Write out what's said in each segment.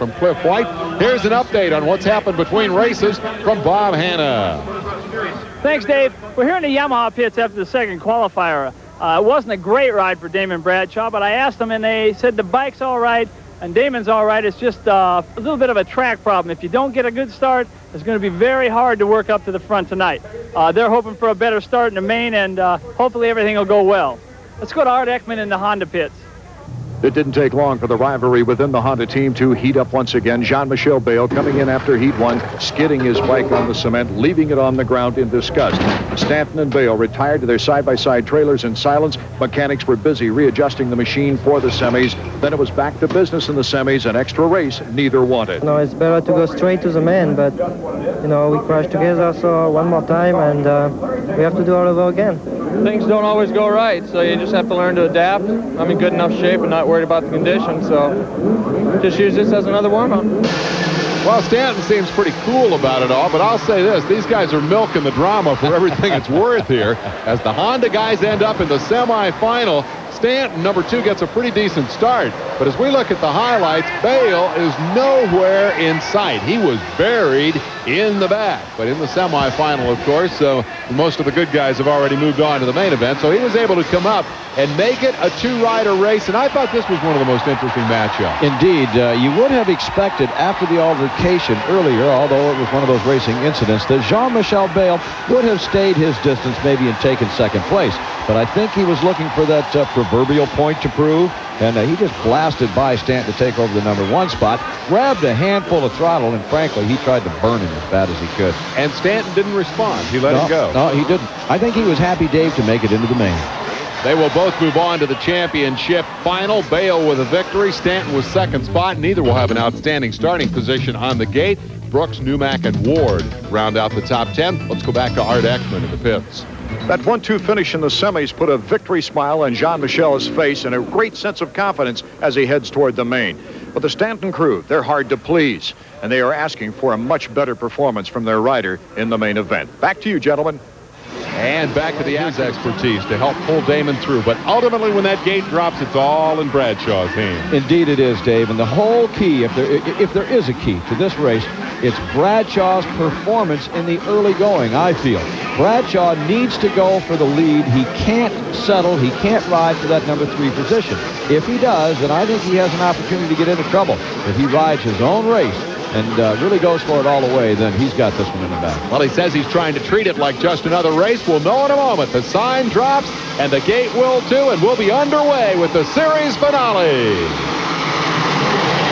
from Cliff White. Here's an update on what's happened between races from Bob Hanna. Thanks, Dave. We're here in the Yamaha pits after the second qualifier. It wasn't a great ride for Damon Bradshaw, but I asked them, and they said the bike's all right, and Damon's all right. It's just a little bit of a track problem. If you don't get a good start, it's going to be very hard to work up to the front tonight. They're hoping for a better start in the main, and hopefully everything will go well. Let's go to Art Ekman in the Honda pits. It didn't take long for the rivalry within the Honda team to heat up once again. Jean-Michel Bayle coming in after heat 1, skidding his bike on the cement, leaving it on the ground in disgust. Stanton and Bayle retired to their side-by-side trailers in silence. Mechanics were busy readjusting the machine for the semis. Then it was back to business in the semis, an extra race neither wanted. No, it's better to go straight to the main, but, we crashed together, so one more time, and we have to do all over again. Things don't always go right, so you just have to learn to adapt. I'm in good enough shape and not worried about the conditions, so just use this as another warm-up. Well, Stanton seems pretty cool about it all, but I'll say this, these guys are milking the drama for everything it's worth here. As the Honda guys end up in the semifinal, Stanton, number 2, gets a pretty decent start. But as we look at the highlights, Bayle is nowhere in sight. He was buried in the back. But in the semifinal, of course, so most of the good guys have already moved on to the main event. So he was able to come up and make it a 2-rider race. And I thought this was one of the most interesting matchups. Indeed. You would have expected after the altercation earlier, although it was one of those racing incidents, that Jean-Michel Bayle would have stayed his distance maybe and taken second place. But I think he was looking for that proverbial point to prove. And he just blasted by Stanton to take over the number 1 spot, grabbed a handful of throttle, and frankly, he tried to burn him as bad as he could. And Stanton didn't respond. He let him go. No, he didn't. I think he was happy, Dave, to make it into the main. They will both move on to the championship final. Bayle with a victory. Stanton with second spot. Neither will have an outstanding starting position on the gate. Brooks, Newmack, and Ward round out the top 10. Let's go back to Art Ekman in the pits. That 1-2 finish in the semis put a victory smile on Jean-Michel's face and a great sense of confidence as he heads toward the main. But the Stanton crew, they're hard to please, and they are asking for a much better performance from their rider in the main event. Back to you, gentlemen. And back to his expertise to help pull Damon through. But ultimately, when that gate drops, it's all in Bradshaw's hands. Indeed it is, Dave. And the whole key, if there is a key to this race, it's Bradshaw's performance in the early going, I feel. Bradshaw needs to go for the lead. He can't settle. He can't ride for that number 3 position. If he does, then I think he has an opportunity to get into trouble. If he rides his own race and really goes for it all the way, then he's got this one in the bag. Well, he says he's trying to treat it like just another race. We'll know in a moment. The sign drops, and the gate will too, and we'll be underway with the series finale.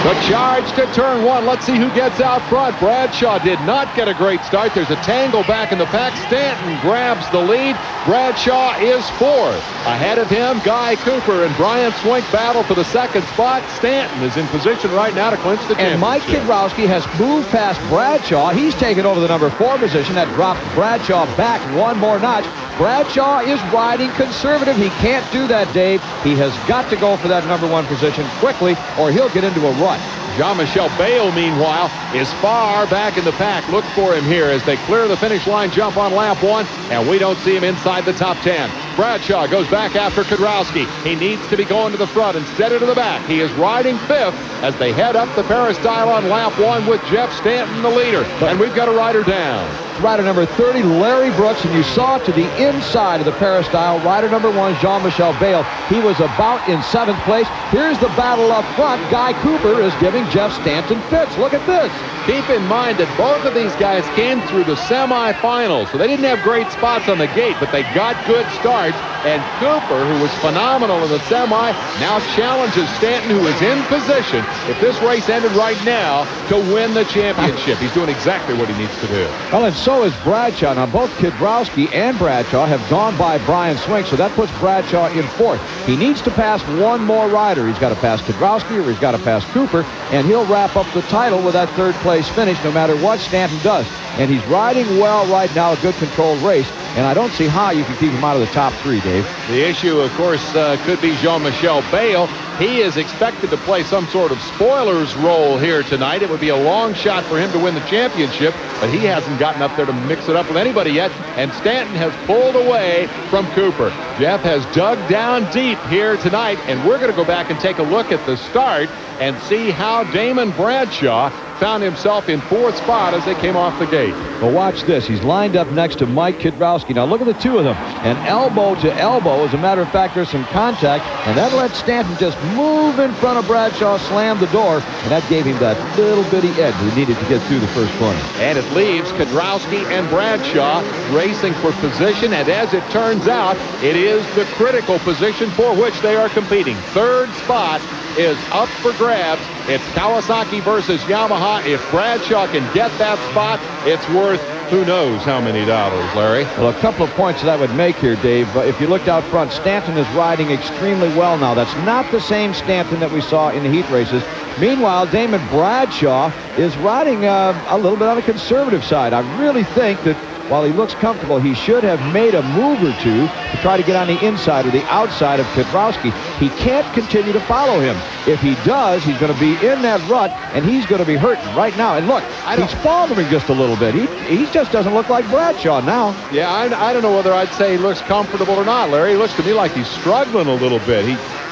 The charge to turn 1. Let's see who gets out front. Bradshaw did not get a great start. There's a tangle back in the pack. Stanton grabs the lead. Bradshaw is 4th. Ahead of him, Guy Cooper and Brian Swink battle for the second spot. Stanton is in position right now to clinch the championship. And Mike Kiedrowski has moved past Bradshaw. He's taken over the number 4 position. That dropped Bradshaw back one more notch. Bradshaw is riding conservative. He can't do that, Dave. He has got to go for that number 1 position quickly, or he'll get into a rut. Jean-Michel Bayle, meanwhile, is far back in the pack. Look for him here as they clear the finish line jump on lap 1, and we don't see him inside the top 10. Bradshaw goes back after Kiedrowski. He needs to be going to the front instead of to the back. He is riding 5th as they head up the peristyle on lap 1 with Jeff Stanton the leader. And we've got a rider down. Rider number 30, Larry Brooks, and you saw to the inside of the peristyle, rider number 1, Jean-Michel Bayle. He was about in 7th place. Here's the battle up front. Guy Cooper is giving Jeff Stanton fits. Look at this. Keep in mind that both of these guys came through the semifinals, so they didn't have great spots on the gate, but they got good starts. And Cooper, who was phenomenal in the semi, now challenges Stanton, who is in position, if this race ended right now, to win the championship. He's doing exactly what he needs to do. Well, and so is Bradshaw. Now, both Kiedrowski and Bradshaw have gone by Brian Swink, so that puts Bradshaw in 4th. He needs to pass one more rider. He's got to pass Kiedrowski or he's got to pass Cooper, and he'll wrap up the title with that 3rd place finish no matter what Stanton does. And he's riding well right now, a good controlled race. and I don't see how you can keep him out of the top 3, Dave. The issue, of course, could be Jean-Michel Bayle. He is expected to play some sort of spoilers role here tonight. It would be a long shot for him to win the championship, but he hasn't gotten up there to mix it up with anybody yet, and Stanton has pulled away from Cooper. Jeff has dug down deep here tonight, and we're going to go back and take a look at the start and see how Damon Bradshaw found himself in 4th spot as they came off the gate. But watch this. He's lined up next to Mike Kiedrowski. Now look at the two of them. And elbow to elbow. As a matter of fact, there's some contact, and that let Stanton just move in front of Bradshaw, slam the door, and that gave him that little bitty edge he needed to get through the first corner. And it leaves Kiedrowski and Bradshaw racing for position, and as it turns out, it is the critical position for which they are competing. 3rd spot is up for grabs. It's Kawasaki versus Yamaha. If Bradshaw can get that spot, it's worth who knows how many dollars, Larry. Well, a couple of points that would make here, Dave. If you looked out front, Stanton is riding extremely well now. That's not the same Stanton that we saw in the heat races. Meanwhile, Damon Bradshaw is riding a little bit on the conservative side. I really think that while he looks comfortable, he should have made a move or two to try to get on the inside or the outside of Kiedrowski. He can't continue to follow him. If he does, he's going to be in that rut, and he's going to be hurting right now. And look, he's faltering just a little bit. He just doesn't look like Bradshaw now. Yeah, I don't know whether I'd say he looks comfortable or not, Larry. He looks to me like he's struggling a little bit.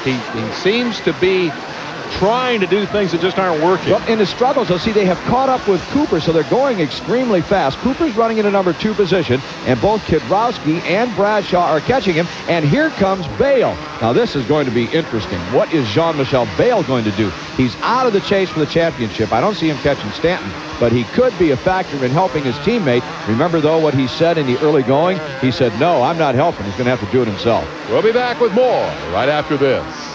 He seems to be trying to do things that just aren't working. Well, in the struggles, you'll see they have caught up with Cooper, so they're going extremely fast. Cooper's running in a number 2 position, and both Kiedrowski and Bradshaw are catching him, and here comes Bayle. Now, this is going to be interesting. What is Jean-Michel Bayle going to do? He's out of the chase for the championship. I don't see him catching Stanton, but he could be a factor in helping his teammate. Remember, though, what he said in the early going? He said, no, I'm not helping. He's going to have to do it himself. We'll be back with more right after this.